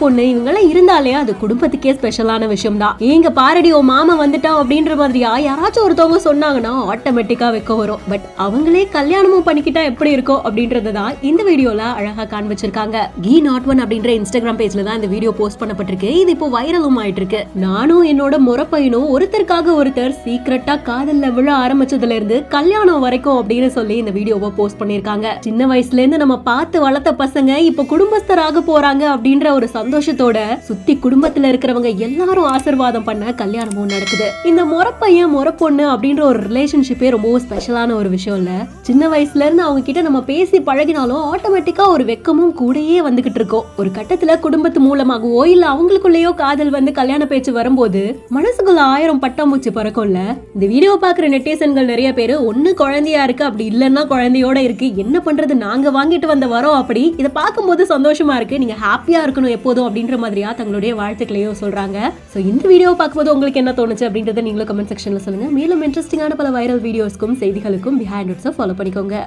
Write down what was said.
பொண்ணு இவங்கெல்லாம் இருந்தாலே அது குடும்பத்துக்கே ஸ்பெஷலான விஷயம் தான். எங்க பாரடி ஓ மாமா வந்துட்டான் அப்படின்ற மாதிரியா யாராச்சும் ஒருத்தவங்க சொன்னாங்கன்னா ஆட்டோமேட்டிக்கா வைக்க வரும். பட் அவங்களே கல்யாணமும் பண்ணிக்கிட்டா எப்படி இருக்கும் அப்படின்றதான் இந்த வீடியோல அழகா காண்பிச்சிருக்காங்க. கீ நாட் ஒன் அப்படின்ற இன்ஸ்டாகிராம் பேஜ்ல தான் இந்த வீடியோ போஸ்ட் பண்ணப்பட்டிருக்கு. இது இப்போ வைரலும் ஆயிட்டு இருக்கு. நானும் என்னோட முறப்பையனும் ஒருத்தருக்காக ஒருத்தர் சீக்கிரட்டா காதல்ல விழ ஆரம்பிச்சதுல இருந்து கல்யாணம் வரைக்கும் அப்படின்னு சொல்லி இந்த வீடியோவை போஸ்ட் பண்ணிருக்காங்க. சின்ன வயசுல இருந்து நம்ம பார்த்து வளர்த்த பசங்க இப்ப குடும்பஸ்தராக போறாங்க அப்படின்ற ஒரு சந்தோஷத்தோட சுத்தி குடும்பத்துல இருக்கிறவங்க எல்லாரும் ஆசீர்வாதம் பண்ண கல்யாணமும் நடக்குது. இந்த முறப்பையன் முறப்பொண்ணு அப்படின்ற ஒரு ரிலேஷன்ஷிப்பே ரொம்ப ஸ்பெஷலான ஒரு விஷயம் இல்ல. சின்ன வயசுல இருந்து அவங்க கிட்ட நம்ம பேசி பழகினாலும் ஆட்டோமேட்டிக்கா ஒரு வெக்கமும் கூடயே வந்துகிட்டு இருக்கோம். ஒரு கட்டத்துல குடும்பத்து மூலமாகவோ இல்ல அவங்களுக்குள்ளேயோ காதல் வந்து கல்யாண பேச்சு வரும்போது மனசுக்குள்ள 1000 பட்டாம்பூச்சி பறக்கும்ல. இந்த வீடியோ பாக்குற நெட்டிசன்கள் நிறைய பேரு ஒண்ணு குழந்தையா இருக்கு, அப்படி இல்லன்னா குழந்தையோட இருக்கு, என்ன பண்றது நாங்க வாங்கிட்டு வந்த வரோம், அப்படி இதை பார்க்கும்போது சந்தோஷமா இருக்கு, நீங்க ஹாப்பியா இருக்கணும் எப்போதும் அப்படின்ற மாதிரியா தங்களுடைய வாழ்த்துக்களையும் சொல்றாங்க. சோ இந்த வீடியோ பார்க்கும்போது உங்களுக்கு என்ன தோணுச்சு அப்படின்றத நீங்களும் கமெண்ட் செக்ஷன்ல சொல்லுங்க. மேலும் இன்ட்ரெஸ்டிங்கான பல வைரல் வீடியோஸ்க்கும் செய்திகளுக்கும் பிஹைண்ட் இட்ஸை ஃபாலோ பண்ணிக்கோங்க.